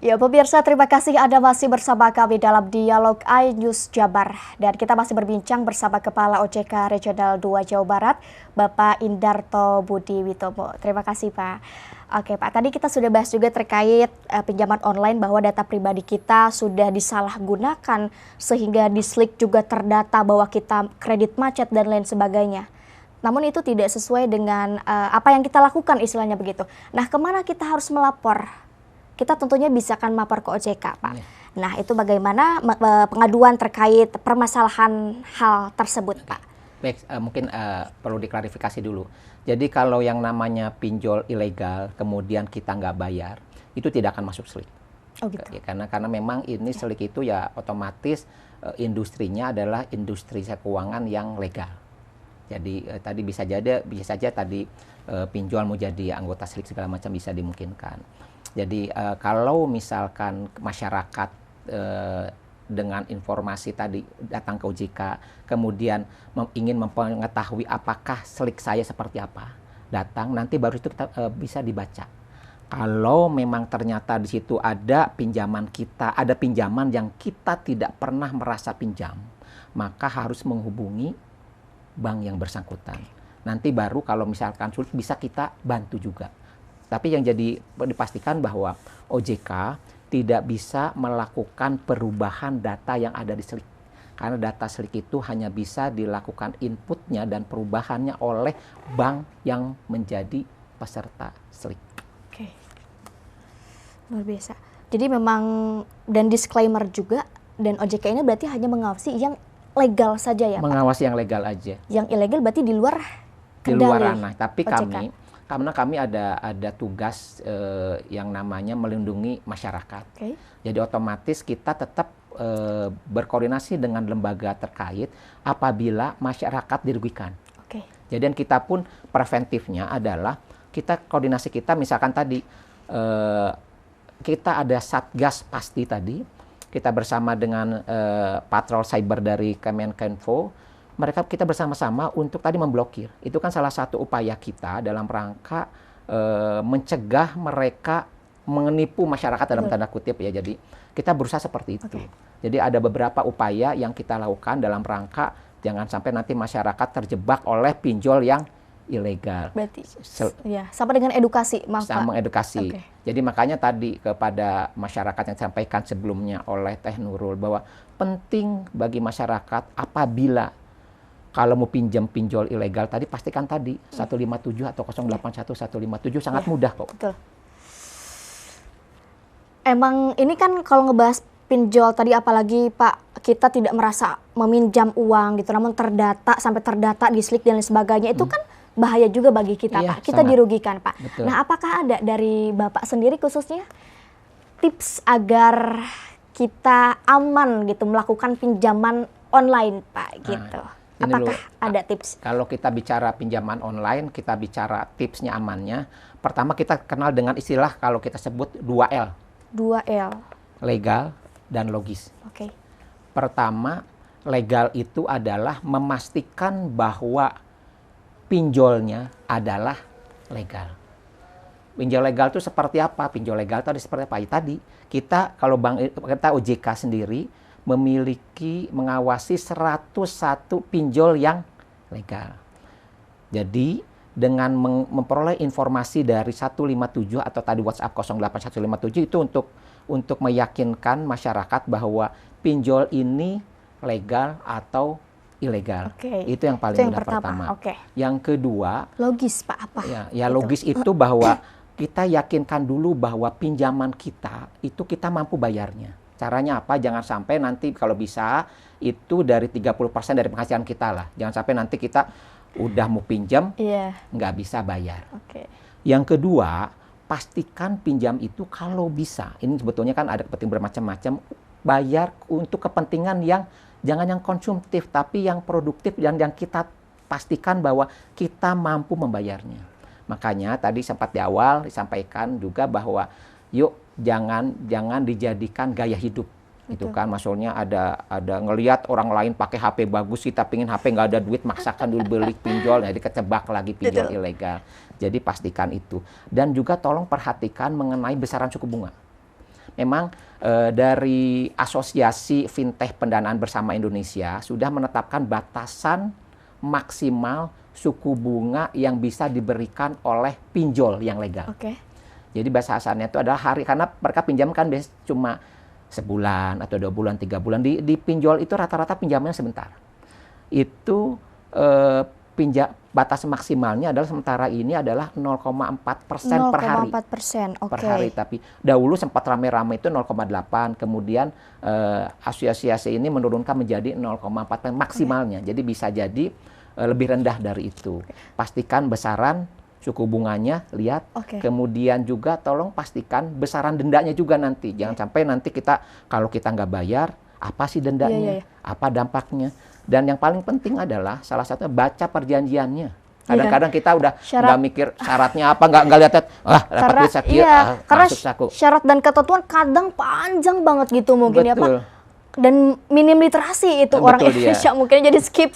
Ya, pemirsa, terima kasih Anda masih bersama kami dalam Dialog iNews Jabar. Dan kita masih berbincang bersama Kepala OJK Regional 2 Jawa Barat, Bapak Indarto Budi Witomo. Terima kasih, Pak. Oke, Pak, tadi kita sudah bahas juga terkait pinjaman online bahwa data pribadi kita sudah disalahgunakan sehingga di Slick juga terdata bahwa kita kredit macet dan lain sebagainya. Namun itu tidak sesuai dengan apa yang kita lakukan, istilahnya begitu. Nah, kemana kita harus melapor? Kita tentunya bisa kan melapor ke OJK, Pak. Nah, itu bagaimana pengaduan terkait permasalahan hal tersebut, Pak? Baik, mungkin perlu diklarifikasi dulu. Jadi kalau yang namanya pinjol ilegal, kemudian kita nggak bayar, itu tidak akan masuk Slick. Oh gitu. Ya, karena memang ini Slick itu ya otomatis industrinya adalah industri keuangan yang legal. Jadi tadi bisa saja tadi pinjol mau jadi anggota Slick segala macam bisa dimungkinkan. Jadi kalau misalkan masyarakat dengan informasi tadi datang ke OJK, kemudian ingin mengetahui apakah Slick saya seperti apa, datang nanti baru itu kita, bisa dibaca. Kalau memang ternyata di situ ada pinjaman kita, ada pinjaman yang kita tidak pernah merasa pinjam, maka harus menghubungi bank yang bersangkutan. Nanti baru kalau misalkan sulit bisa kita bantu juga. Tapi yang jadi dipastikan bahwa OJK tidak bisa melakukan perubahan data yang ada di Slick. Karena data Slick itu hanya bisa dilakukan inputnya dan perubahannya oleh bank yang menjadi peserta Slick. Oke, luar biasa. Jadi memang, dan disclaimer juga, dan OJK ini berarti hanya mengawasi yang legal saja ya, Pak? Mengawasi yang legal aja. Yang ilegal berarti di luar kendali. Di luar ranah. Tapi OJK. karena kami ada tugas yang namanya melindungi masyarakat. Okay. Jadi otomatis kita tetap berkoordinasi dengan lembaga terkait apabila masyarakat dirugikan. Okay. Jadi kita pun preventifnya adalah koordinasi kita misalkan tadi kita ada satgas pasti tadi, kita bersama dengan patrol cyber dari Kemenkominfo. Kita bersama-sama untuk tadi memblokir. Itu kan salah satu upaya kita dalam rangka mencegah mereka menipu masyarakat dalam tanda kutip ya. Jadi kita berusaha seperti itu. Okay. Jadi ada beberapa upaya yang kita lakukan dalam rangka jangan sampai nanti masyarakat terjebak oleh pinjol yang ilegal. Berarti ya, sama dengan edukasi, maaf, Pak. Sama edukasi. Okay. Jadi makanya tadi kepada masyarakat yang disampaikan sebelumnya oleh Teh Nurul bahwa penting bagi masyarakat apabila kalau mau pinjam pinjol ilegal tadi pastikan tadi 157 atau 081 157 sangat mudah kok. Betul. Emang ini kan kalau ngebahas pinjol tadi apalagi Pak, kita tidak merasa meminjam uang gitu, namun sampai terdata di Slick dan lain sebagainya, itu kan bahaya juga bagi kita, iya, Pak. Kita sangat dirugikan, Pak. Betul. Nah, apakah ada dari Bapak sendiri khususnya tips agar kita aman gitu melakukan pinjaman online, Pak, gitu? Apakah ada tips? Kalau kita bicara pinjaman online, kita bicara tipsnya amannya. Pertama kita kenal dengan istilah kalau kita sebut 2L. 2L. Legal dan logis. Oke. Pertama, legal itu adalah memastikan bahwa pinjolnya adalah legal. Pinjol legal itu seperti apa? Pinjol legal itu seperti apa? Tadi kita kalau kita OJK sendiri mengawasi 101 pinjol yang legal. Jadi dengan memperoleh informasi dari 157 atau tadi WhatsApp 08157 itu untuk meyakinkan masyarakat bahwa pinjol ini legal atau ilegal. Okay. Itu yang paling mudah pertama. Okay. Yang kedua, logis, Pak, apa? Ya logis itu bahwa kita yakinkan dulu bahwa pinjaman kita itu kita mampu bayarnya. Caranya apa? Jangan sampai nanti kalau bisa itu dari 30% dari penghasilan kita lah. Jangan sampai nanti kita udah mau pinjam, nggak bisa bayar. Okay. Yang kedua, pastikan pinjam itu kalau bisa. Ini sebetulnya kan ada kepentingan bermacam-macam. Bayar untuk kepentingan yang jangan yang konsumtif, tapi yang produktif dan yang kita pastikan bahwa kita mampu membayarnya. Makanya tadi sempat di awal disampaikan juga bahwa yuk jangan dijadikan gaya hidup. Itu kan maksudnya ada ngelihat orang lain pakai HP bagus, kita pingin HP nggak ada duit, maksakan dulu beli pinjol, jadi kecebak lagi pinjol ilegal. Jadi pastikan itu. Dan juga tolong perhatikan mengenai besaran suku bunga. memang dari Asosiasi Fintech Pendanaan Bersama Indonesia sudah menetapkan batasan maksimal suku bunga yang bisa diberikan oleh pinjol yang legal. Oke. Jadi bahasa asalnya itu adalah hari, karena mereka pinjam kan biasanya cuma sebulan atau 2 bulan, 3 bulan. Di pinjol itu rata-rata pinjamannya sebentar. Itu batas maksimalnya adalah sementara ini adalah 0,4% per hari. 0,4%, oke. Per hari, tapi dahulu sempat rame-rame itu 0,8, kemudian asosiasi ini menurunkan menjadi 0,4% maksimalnya. Jadi bisa jadi lebih rendah dari itu. Pastikan besaran suku bunganya, lihat. Kemudian juga tolong pastikan besaran dendanya juga nanti. Jangan sampai nanti kalau kita nggak bayar, apa sih dendanya? Apa dampaknya? Dan yang paling penting adalah salah satunya baca perjanjiannya. Kadang-kadang kita udah nggak mikir syaratnya apa, nggak lihat, dapat duit sekian, karena syarat dan ketentuan kadang panjang banget gitu mungkin. Betul. Ya Pak. Dan minim literasi itu orang Indonesia mungkin jadi skip.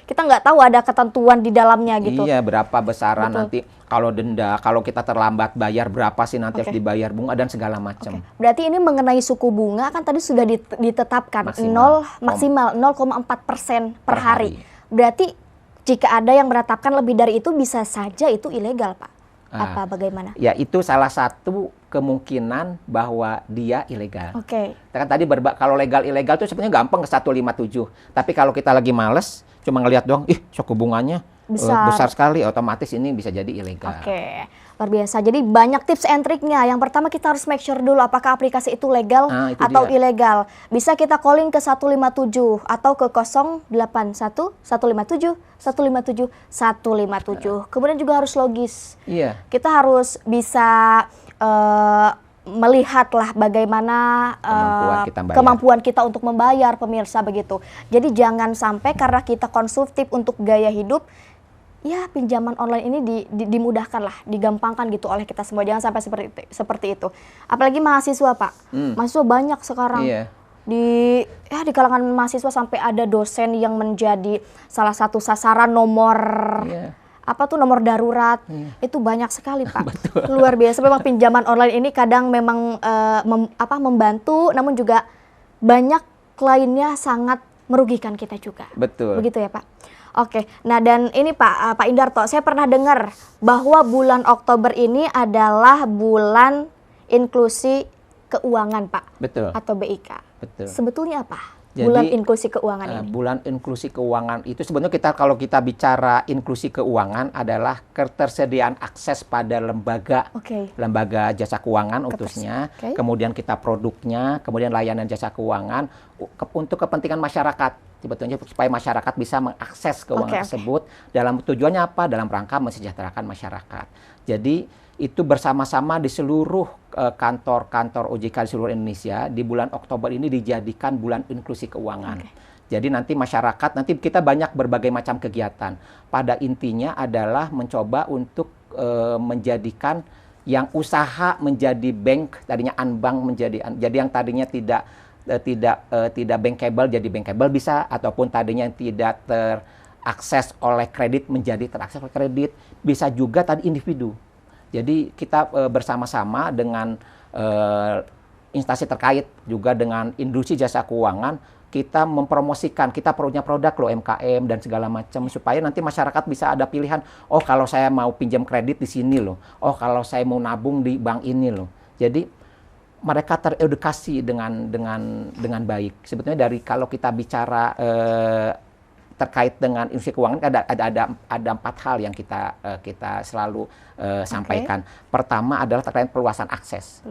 Kita nggak tahu ada ketentuan di dalamnya gitu. Iya, berapa besaran nanti kalau denda, kalau kita terlambat bayar berapa sih nanti harus dibayar bunga dan segala macam. Berarti ini mengenai suku bunga kan tadi sudah ditetapkan maksimal 0,4% per hari. Berarti jika ada yang menetapkan lebih dari itu bisa saja itu ilegal, Pak. Apa bagaimana? Ya, itu salah satu kemungkinan bahwa dia ilegal. Kan tadi kalau legal ilegal itu sebenarnya gampang ke 157. Tapi kalau kita lagi males cuma ngelihat doang, suku bunganya besar sekali, otomatis ini bisa jadi ilegal. Luar biasa. Jadi banyak tips and triknya. Yang pertama kita harus make sure dulu apakah aplikasi itu legal atau ilegal. Bisa kita calling ke 157 atau ke 081 157 157 157. Kemudian juga harus logis. Kita harus bisa melihatlah bagaimana kemampuan kita untuk membayar, pemirsa, begitu. Jadi jangan sampai karena kita konsumtif untuk gaya hidup, ya pinjaman online ini dimudahkan lah, digampangkan gitu oleh kita semua. Jangan sampai seperti itu. Apalagi mahasiswa, Pak. Mahasiswa banyak sekarang. Di kalangan mahasiswa sampai ada dosen yang menjadi salah satu sasaran nomor nomor darurat. Itu banyak sekali, Pak. Luar biasa. Memang pinjaman online ini kadang memang membantu, namun juga banyak lainnya sangat merugikan kita juga. Betul. Begitu ya, Pak. Nah dan ini Pak Indarto, saya pernah dengar bahwa bulan Oktober ini adalah bulan inklusi keuangan, Pak. Betul. Atau BIK. Betul. Sebetulnya apa? Jadi, bulan inklusi keuangan ini. Bulan inklusi keuangan itu sebenarnya kalau kita bicara inklusi keuangan adalah ketersediaan akses pada lembaga jasa keuangan utusnya, kemudian kita produknya, kemudian layanan jasa keuangan untuk kepentingan masyarakat. Sebetulnya supaya masyarakat bisa mengakses keuangan tersebut dalam tujuannya apa? Dalam rangka mensejahterakan masyarakat. Jadi itu bersama-sama di seluruh kantor-kantor OJK di seluruh Indonesia di bulan Oktober ini dijadikan bulan inklusi keuangan. Jadi nanti masyarakat, nanti kita banyak berbagai macam kegiatan. Pada intinya adalah mencoba untuk menjadikan yang usaha menjadi bank, tadinya unbank jadi yang tadinya tidak bankable jadi bankable bisa, ataupun tadinya yang tidak terakses oleh kredit menjadi terakses oleh kredit, bisa juga tadi individu. Jadi kita bersama-sama dengan instansi terkait juga dengan industri jasa keuangan, kita mempromosikan, kita punya produk loh MKM dan segala macam, supaya nanti masyarakat bisa ada pilihan, oh kalau saya mau pinjam kredit di sini loh, oh kalau saya mau nabung di bank ini loh. Jadi mereka teredukasi dengan baik. Sebetulnya dari kalau kita bicara terkait dengan industri keuangan ada 4 hal yang kita selalu sampaikan. Pertama adalah terkait perluasan akses.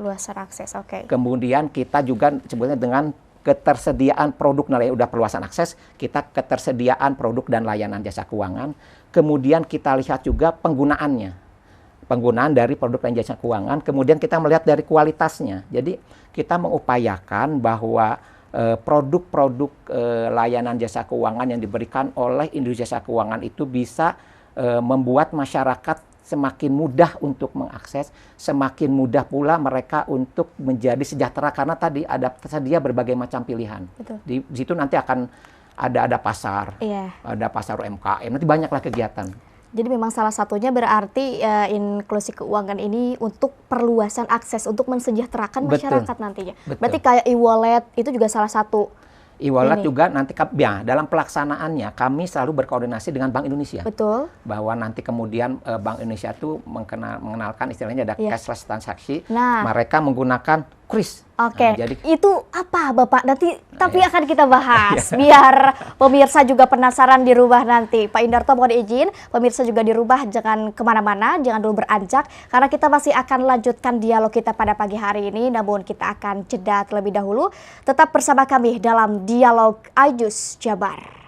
Kemudian kita juga sebetulnya dengan ketersediaan produk dan layanan, udah perluasan akses, kita ketersediaan produk dan layanan jasa keuangan. Kemudian kita lihat juga penggunaan dari produk dan jasa keuangan. Kemudian kita melihat dari kualitasnya. Jadi kita mengupayakan bahwa produk-produk layanan jasa keuangan yang diberikan oleh industri jasa keuangan itu bisa membuat masyarakat semakin mudah untuk mengakses, semakin mudah pula mereka untuk menjadi sejahtera karena tadi ada tersedia berbagai macam pilihan. Di situ nanti akan ada pasar, ada pasar UMKM, nanti banyaklah kegiatan. Jadi memang salah satunya berarti inklusi keuangan ini untuk perluasan akses, untuk mensejahterakan masyarakat nantinya. Betul. Berarti kayak e-wallet itu juga salah satu. E-wallet juga nanti ya, dalam pelaksanaannya kami selalu berkoordinasi dengan Bank Indonesia. Betul. Bahwa nanti kemudian Bank Indonesia itu mengenalkan istilahnya ada cashless transaksi. Nah, mereka menggunakan kris. Oke, Jadi itu apa Bapak? Nanti tapi akan kita bahas biar pemirsa juga penasaran di rumah nanti. Pak Indarto mohon izin, pemirsa juga di rumah jangan kemana-mana, jangan dulu beranjak karena kita masih akan lanjutkan dialog kita pada pagi hari ini. Namun kita akan jeda terlebih dahulu. Tetap bersama kami dalam Dialog Ayus Jabar.